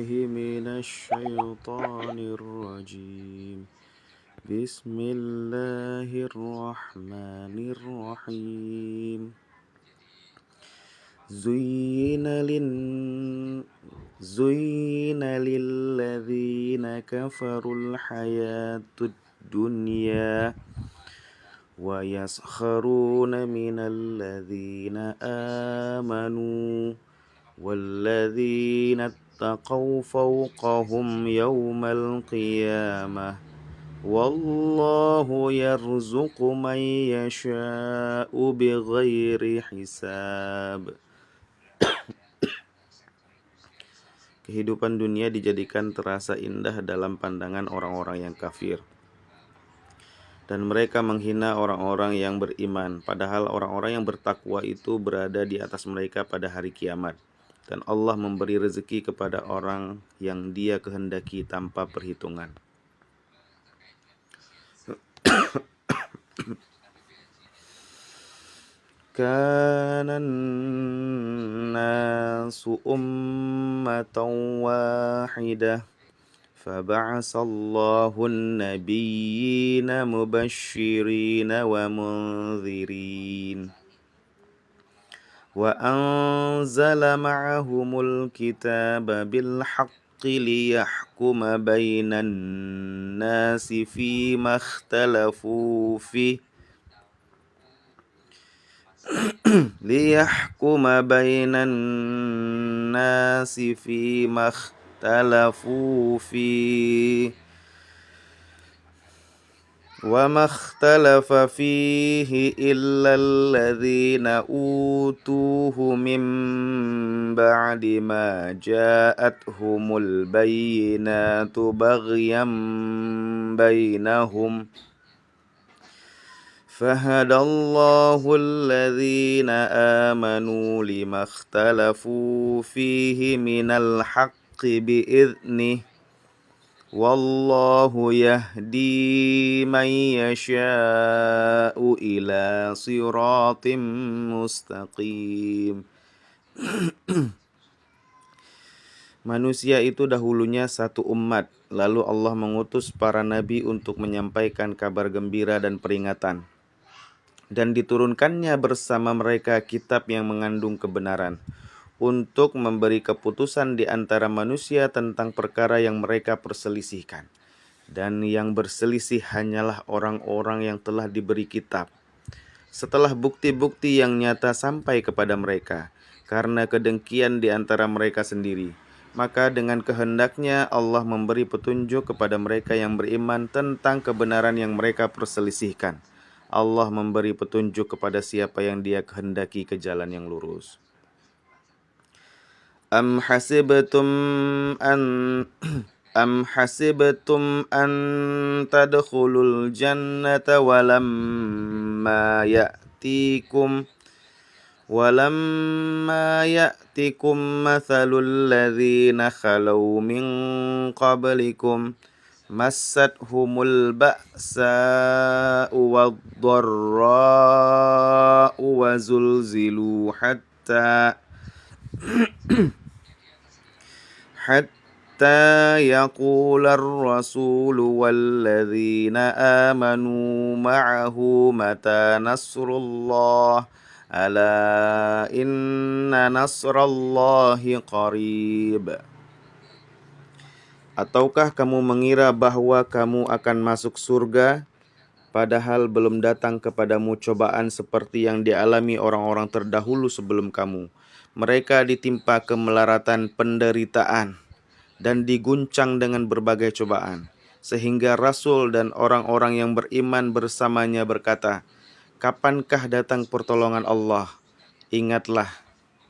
من الشيطان الرجيم. بسم الله الرحمن الرحيم. زين للذين كفروا الحياة الدنيا ويسخرون من الذين آمنوا والذين اتقوا فوقهم يوم القيامة والله يرزق من يشاء بغير حساب. Kehidupan dunia dijadikan terasa indah dalam pandangan orang-orang yang kafir, dan mereka menghina orang-orang yang beriman, padahal orang-orang yang bertakwa itu berada di atas mereka pada hari kiamat. Dan Allah memberi rezeki kepada orang yang Dia kehendaki tanpa perhitungan. Kanan nasu ummatan wahidah faba'asallahu an-nabiyyina mubashshirina wa munzirin wa anzala ma'ahumul kitaba bil haqqi liyahkuma bainan nasi fima ikhtalafu fihi liyahkuma bainan nasi fima ikhtalafu fihi wa ma ikhtalafa fihi illa alladhina utuhu min ba'di ma ja'athumul bayyinatu baghyan bainahum فهدى الله الذين آمنوا لما اختلفوا فيه من الحق بإذنه والله يهدي من يشاء إلى صراط مستقيم. Manusia itu dahulunya satu umat, lalu Allah mengutus para nabi untuk menyampaikan kabar gembira dan peringatan. Dan diturunkannya bersama mereka kitab yang mengandung kebenaran untuk memberi keputusan di antara manusia tentang perkara yang mereka perselisihkan. Dan yang berselisih hanyalah orang-orang yang telah diberi kitab setelah bukti-bukti yang nyata sampai kepada mereka, karena kedengkian di antara mereka sendiri. Maka dengan kehendaknya Allah memberi petunjuk kepada mereka yang beriman tentang kebenaran yang mereka perselisihkan. Allah memberi petunjuk kepada siapa yang Dia kehendaki ke jalan yang lurus. Am hasibtum an tadkhulul jannata walamma ya'tikum mathalul ladzina khalau min qablikum massathumul ba'sa'u wad-dharra'u wa zulzilu hatta yaqula ar-rasulu walladzina amanu ma'ahu mata nasrullah ala inna nasrallahi qarib. Ataukah kamu mengira bahwa kamu akan masuk surga, padahal belum datang kepadamu cobaan seperti yang dialami orang-orang terdahulu sebelum kamu. Mereka ditimpa kemelaratan penderitaan dan diguncang dengan berbagai cobaan, sehingga Rasul dan orang-orang yang beriman bersamanya berkata, kapankah datang pertolongan Allah? Ingatlah,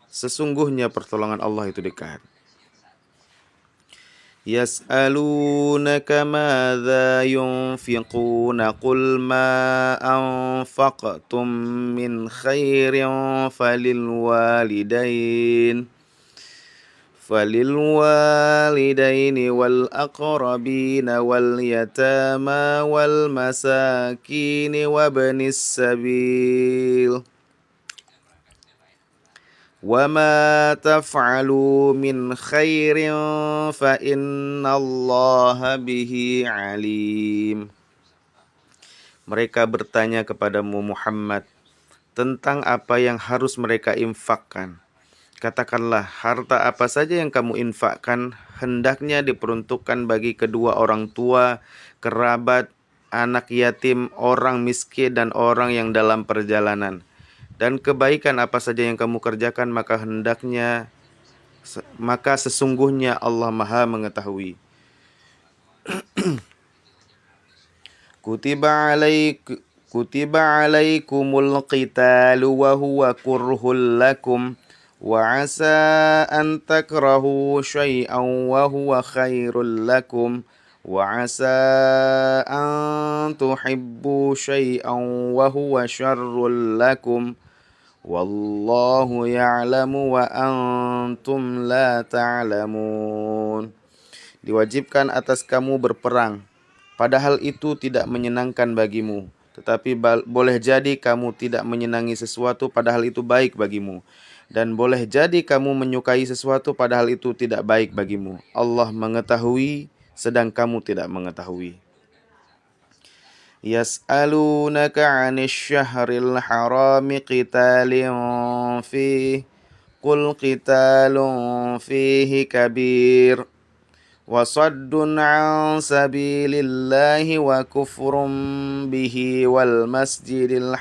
sesungguhnya pertolongan Allah itu dekat. Yas'alunaka madza yunfiquna qul ma anfaqtum min khairin falilwalidaini wal aqrabina wal yatama wal masakini wabnis sabil وَمَا تَفْعَلُوا مِنْ خَيْرٍ فَإِنَّ اللَّهَ بِهِ عَلِيمٌ. Mereka bertanya kepadamu Muhammad tentang apa yang harus mereka infakkan. Katakanlah, harta apa saja yang kamu infakkan hendaknya diperuntukkan bagi kedua orang tua, kerabat, anak yatim, orang miskin, dan orang yang dalam perjalanan. Dan kebaikan apa saja yang kamu kerjakan maka sesungguhnya Allah Maha mengetahui. Kutiba alaikumul qitalu wa huwa kurhul lakum wa asa an takrahu syai'an wa huwa khairul lakum wa asa an tuhibbu syai'an wa huwa syarrul lakum wallahu ya'lamu wa antum la ta'lamun. Diwajibkan atas kamu berperang, padahal itu tidak menyenangkan bagimu. Tetapi boleh jadi kamu tidak menyenangi sesuatu padahal itu baik bagimu. Dan boleh jadi kamu menyukai sesuatu padahal itu tidak baik bagimu. Allah mengetahui sedang kamu tidak mengetahui. Yas'alunaka 'anil syahril harami qitalin fihi qul qitalun fihi kabir wa saddun 'an sabilillahi wa kufrun bihi wal masjidil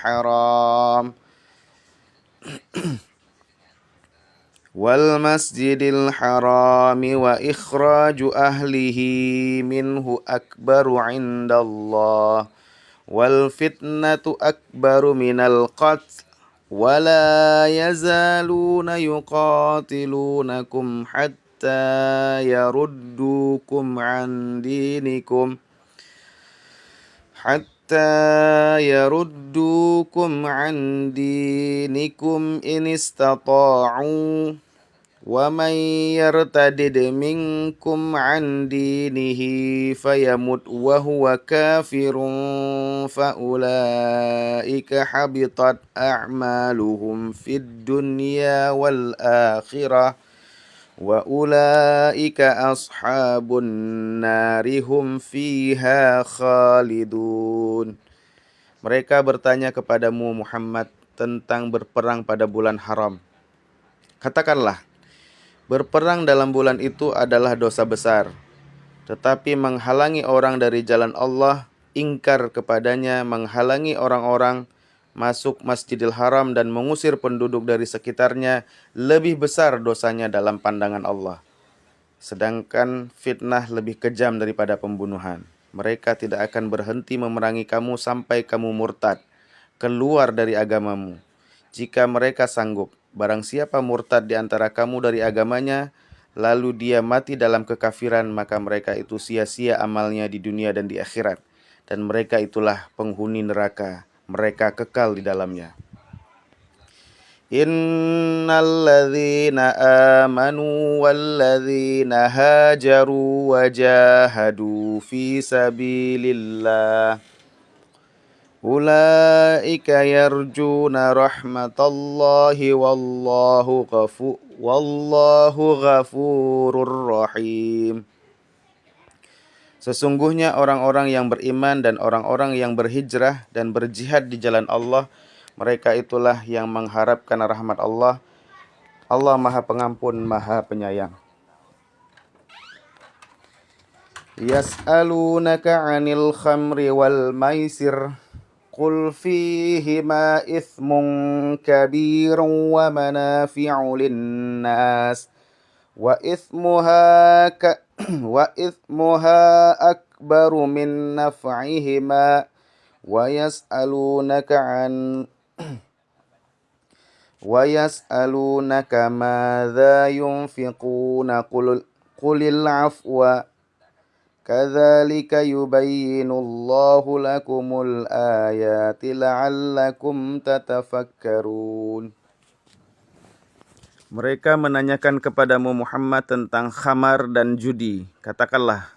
harami wa ikhraju ahlihi minhu akbaru 'indallah wal fitnatu akbaru minal qatl wala yazaluna yuqatilunakum hatta yaruddukum an dinikum in istata'u wa man yartadid minkum an dinihi fayamut wa huwa kafirun fa ulaika habitat a'maluhum fid dunya wal akhirah wa ulaika ashabun nari hum fiha khalidun. Mereka bertanya kepadamu Muhammad tentang berperang pada bulan haram. Katakanlah, berperang dalam bulan itu adalah dosa besar, tetapi menghalangi orang dari jalan Allah, ingkar kepadanya, menghalangi orang-orang masuk Masjidil Haram dan mengusir penduduk dari sekitarnya lebih besar dosanya dalam pandangan Allah. Sedangkan fitnah lebih kejam daripada pembunuhan. Mereka tidak akan berhenti memerangi kamu sampai kamu murtad, keluar dari agamamu. Jika mereka sanggup, barang siapa murtad di antara kamu dari agamanya, lalu dia mati dalam kekafiran, maka mereka itu sia-sia amalnya di dunia dan di akhirat. Dan mereka itulah penghuni neraka, mereka kekal di dalamnya. Innal ladzina amanu wal ladzina hajaru wa jahadu fi sabilillah ulaika yarjuna rahmatallahi wallahu ghafurur rahim. Sesungguhnya orang-orang yang beriman dan orang-orang yang berhijrah dan berjihad di jalan Allah, mereka itulah yang mengharapkan rahmat Allah. Allah Maha Pengampun, Maha Penyayang. Yas'alunaka 'anil khamri wal maisir qul fihima ithmun kabirun wa manafi'u lin-nas wa ithmuha akbaru min naf'ihima wa yas'alunaka madza yunfiquna qulil afwa kadzalika yubayyinullahu lakumul ayati la'allakum tatafakkarun. Mereka menanyakan kepadamu Muhammad tentang khamar dan judi. Katakanlah,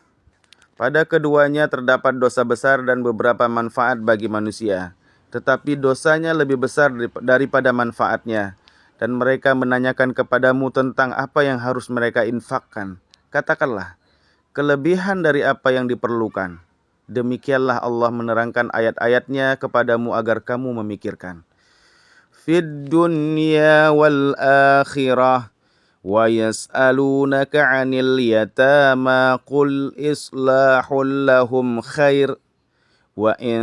pada keduanya terdapat dosa besar dan beberapa manfaat bagi manusia. Tetapi dosanya lebih besar daripada manfaatnya. dan mereka menanyakan kepadamu tentang apa yang harus mereka infakkan. Katakanlah, kelebihan dari apa yang diperlukan. Demikianlah Allah menerangkan ayat-ayatnya kepadamu agar kamu memikirkan. Fid dunya wal akhirah wa yas'alunaka 'anil yatama qul islahul lahum khair wa in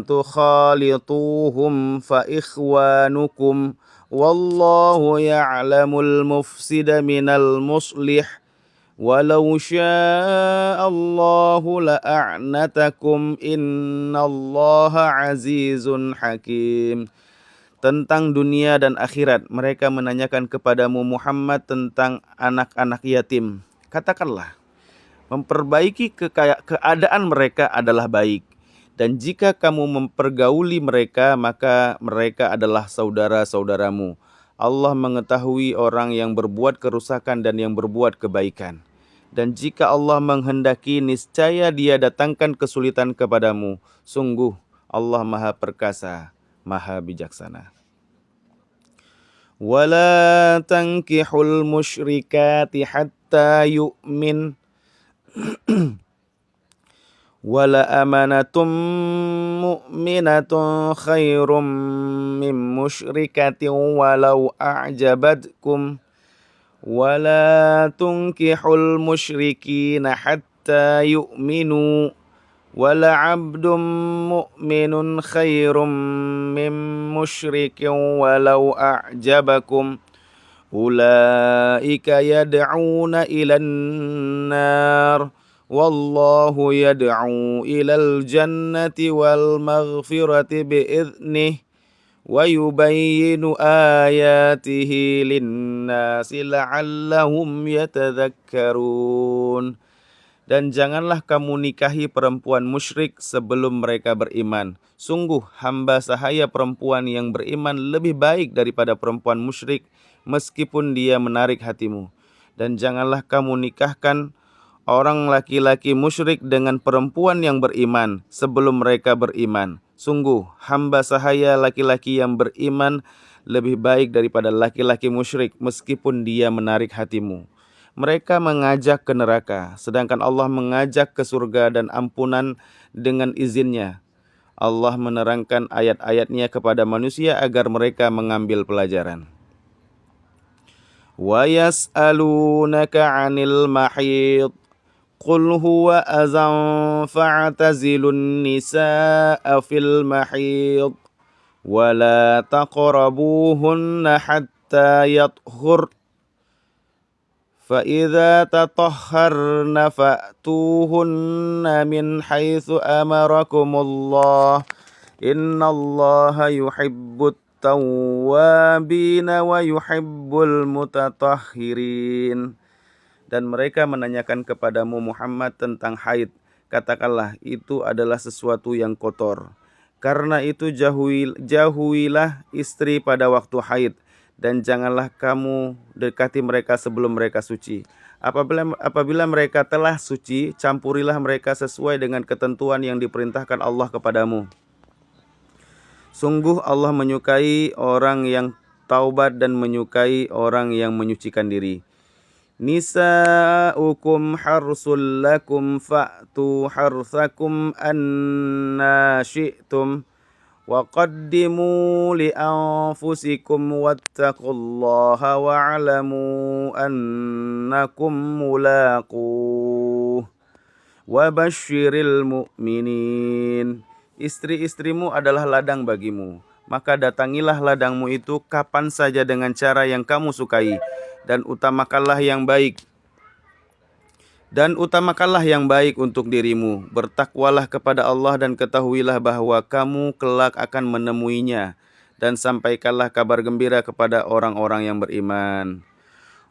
tukhalituhum fa ikhwanukum wallahu ya'lamul mufsida minal muslih walau sya'allahu la'a'natakum innallaha azizun hakim. Tentang dunia dan akhirat, mereka menanyakan kepadamu Muhammad tentang anak-anak yatim. Katakanlah, memperbaiki keadaan mereka adalah baik. Dan jika kamu mempergauli mereka, maka mereka adalah saudara-saudaramu. Allah mengetahui orang yang berbuat kerusakan dan yang berbuat kebaikan. Dan jika Allah menghendaki, niscaya Dia datangkan kesulitan kepadamu. Sungguh Allah Maha Perkasa, Maha Bijaksana. Wala tankihul musyrikati hatta yu'min wala amanatum mu'minatun khairum min musyrikatin walau a'jabatkum wala tunkihul musyrikina hatta yu'minu wala 'abdun mu'minun khairum min musyrikin walau a'jabakum ulaika yad'una ilan nar wallahu yad'u ilal jannati wal maghfirati bi'idhnih wa yubayyinu ayatihi linnasi la'allahum yatadhakkarun. Dan janganlah kamu nikahi perempuan musyrik sebelum mereka beriman. Sungguh hamba sahaya perempuan yang beriman lebih baik daripada perempuan musyrik meskipun dia menarik hatimu. Dan janganlah kamu nikahkan orang laki-laki musyrik dengan perempuan yang beriman sebelum mereka beriman. Sungguh hamba sahaya laki-laki yang beriman lebih baik daripada laki-laki musyrik meskipun dia menarik hatimu. Mereka mengajak ke neraka, sedangkan Allah mengajak ke surga dan ampunan dengan izinnya. Allah menerangkan ayat-ayatnya kepada manusia agar mereka mengambil pelajaran. Wa yas'alunaka 'anil mahid qul huwa azan fa'tazilun nisaa fil mahid wa la taqrabuhunna hatta yathhur فَإِذَا تَطَهَّرْنَ فَأْتُوهُنَّ مِنْ حَيْثُ أَمَرَكُمُ اللَّهُ إِنَّ اللَّهَ يُحِبُّ التَّوَّابِينَ وَيُحِبُّ الْمُتَطَهِّرِينَ. Dan mereka menanyakan kepadamu Muhammad tentang haid. Katakanlah, itu adalah sesuatu yang kotor. Karena itu jauhilah istri pada waktu haid. Dan janganlah kamu dekati mereka sebelum mereka suci. Apabila mereka telah suci, campurilah mereka sesuai dengan ketentuan yang diperintahkan Allah kepadamu. Sungguh Allah menyukai orang yang taubat dan menyukai orang yang menyucikan diri. Nisa'ukum harsul lakum fa'tu harsakum anna syi'tum وَقَدِّمُوا لِأَنفُسِكُمْ وَاتَّقُوا اللَّهَ وَاعْلَمُوا أَنَّكُمْ مُلَاقُوهُ وَبَشِّرِ الْمُؤْمِنِينَ. Istri-istrimu adalah ladang bagimu, maka datangilah ladangmu itu kapan saja dengan cara yang kamu sukai, dan utamakanlah yang baik. Dan utamakanlah yang baik untuk dirimu. Bertakwalah kepada Allah dan ketahuilah bahwa kamu kelak akan menemuinya. Dan sampaikanlah kabar gembira kepada orang-orang yang beriman.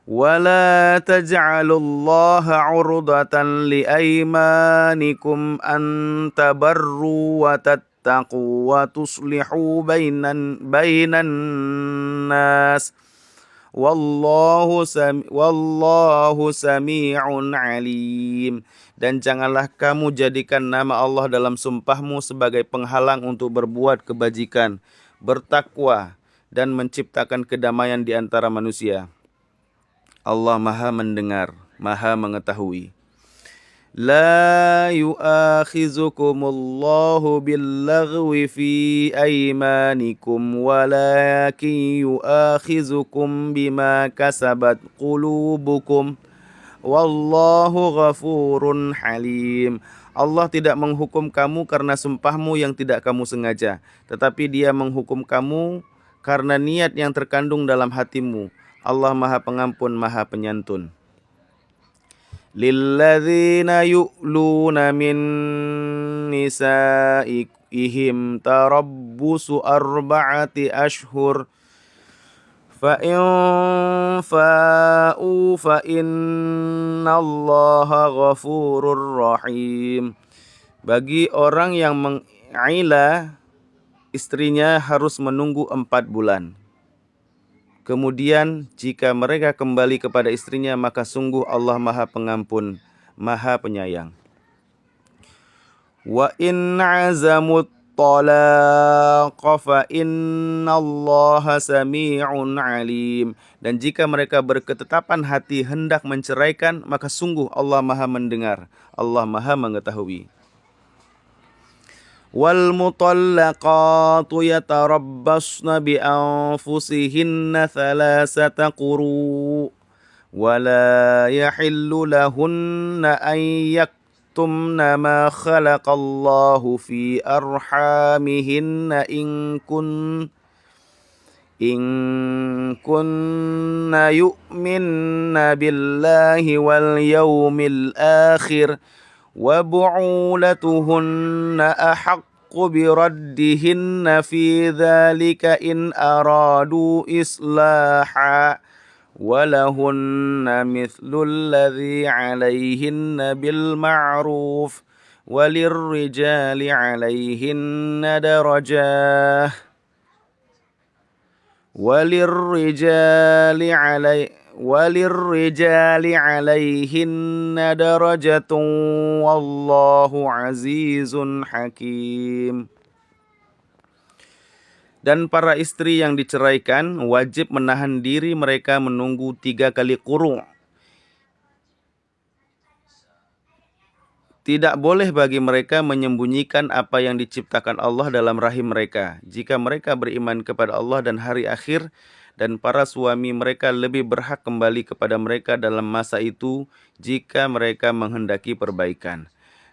وَلَا تَجْعَلُوا اللَّهَ عُرْضَةً لِأَيْمَانِكُمْ أَن تَبَرُّوا وَتَتَّقُوا وَتُصْلِحُوا بَيْنَ النَّاسِ Wallahu sami'un alim. Dan janganlah kamu jadikan nama Allah dalam sumpahmu sebagai penghalang untuk berbuat kebajikan. Bertakwa dan menciptakan kedamaian di antara manusia. Allah Maha mendengar, Maha mengetahui. La yu'akhizukumullahu billaghwi fi aymanikum walakin yu'akhizukum bima kasabat qulubukum wallahu ghafurun halim. Allah tidak menghukum kamu karena sumpahmu yang tidak kamu sengaja, tetapi Dia menghukum kamu karena niat yang terkandung dalam hatimu. Allah Maha Pengampun, Maha Penyantun. Lilladzina yu'luna min nisaihim tarabbusu arba'ati ashhur fa in fa'u fa innallaha ghafurur rahim. Bagi orang yang mengailah istrinya harus menunggu 4 bulan. Kemudian jika mereka kembali kepada istrinya, maka sungguh Allah Maha Pengampun, Maha Penyayang. Wa in azamut talaqa fa innallaha sami'un alim. Dan jika mereka berketetapan hati hendak menceraikan, maka sungguh Allah Maha mendengar, Allah Maha mengetahui. Wal mutallaqatu yatarabbasna bi anfusihinna thalathata quru wa la yahillu lahunna an yaktumna ma khalaqallahu fi arhamihinna in kunna yu'minna billahi wal yawmil akhir wa bu'ulatuhunna ahaqqu biraddihinna fi dhalika in aradu islaha wa lahunna mithlu alladhi 'alayhinna bil ma'ruf walirrijali 'alayhinna darajah walirrijali 'alayhinna darajatun wallahu 'azizun hakim. Dan para istri yang diceraikan wajib menahan diri mereka menunggu 3 kali quru'. Tidak boleh bagi mereka menyembunyikan apa yang diciptakan Allah dalam rahim mereka. Jika mereka beriman kepada Allah dan hari akhir, dan para suami mereka lebih berhak kembali kepada mereka dalam masa itu jika mereka menghendaki perbaikan.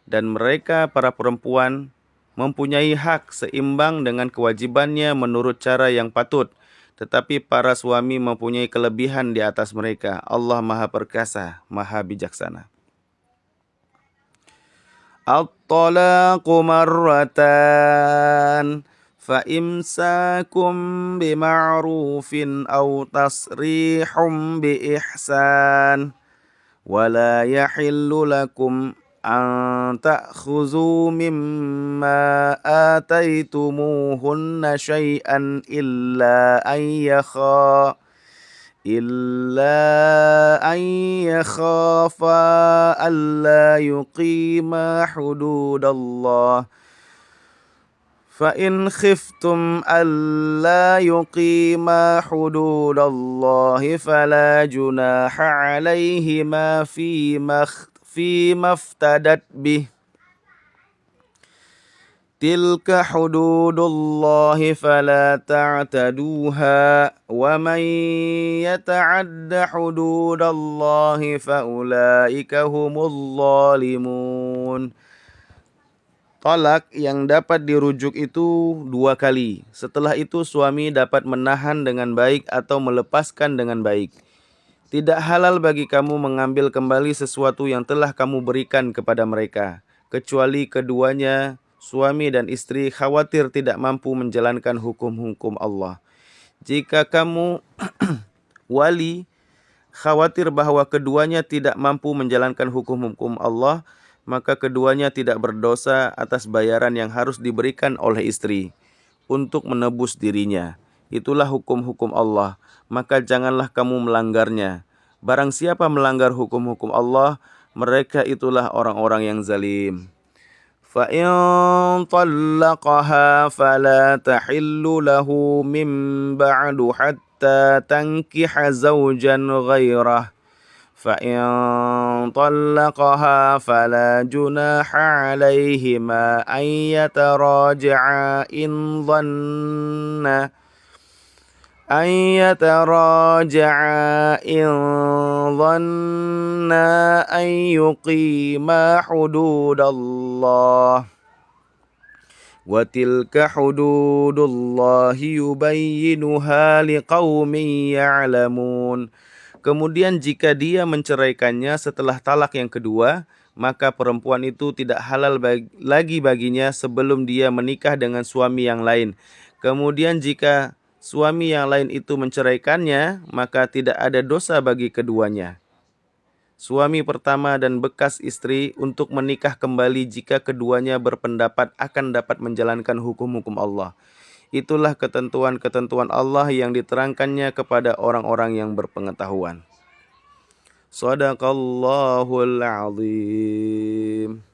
Dan mereka, para perempuan, mempunyai hak seimbang dengan kewajibannya menurut cara yang patut. Tetapi para suami mempunyai kelebihan di atas mereka. Allah Maha Perkasa, Maha Bijaksana. At-talaqu marratan fa imsakum bima'rufin aw tasrihum bi ihsan wa la yahillu lakum an ta'khuzu mimma ataytumuhunna syai'an illa an yakhafa alla yuqima hududallah fa in khiftum alla yuqima hududallahi fala junaha alaihima fima iftadat bih tilka hududullahi fala ta'taduha wa man yata'adda hududallahi fa ulaika humul zalimun. Talak yang dapat dirujuk itu 2 kali. Setelah itu suami dapat menahan dengan baik atau melepaskan dengan baik. Tidak halal bagi kamu mengambil kembali sesuatu yang telah kamu berikan kepada mereka, kecuali keduanya, suami dan istri, khawatir tidak mampu menjalankan hukum-hukum Allah. Jika kamu wali khawatir bahwa keduanya tidak mampu menjalankan hukum-hukum Allah, maka keduanya tidak berdosa atas bayaran yang harus diberikan oleh istri untuk menebus dirinya. Itulah hukum-hukum Allah, maka janganlah kamu melanggarnya. Barang siapa melanggar hukum-hukum Allah, mereka itulah orang-orang yang zalim. فإن طلقها فلا تحل له من بعد حتى تنكح زوجا غيره فإن طلقها فلا جناح عليهما أن يتراجعا إن ظنا أن يقيما حدود الله وتلك حدود الله يبينها لقوم يعلمون. Kemudian jika dia menceraikannya setelah talak yang kedua, maka perempuan itu tidak halal lagi baginya sebelum dia menikah dengan suami yang lain. Kemudian jika suami yang lain itu menceraikannya, maka tidak ada dosa bagi keduanya, suami pertama dan bekas istri, untuk menikah kembali jika keduanya berpendapat akan dapat menjalankan hukum-hukum Allah. Itulah ketentuan-ketentuan Allah yang diterangkannya kepada orang-orang yang berpengetahuan. Shadaqallahul azim.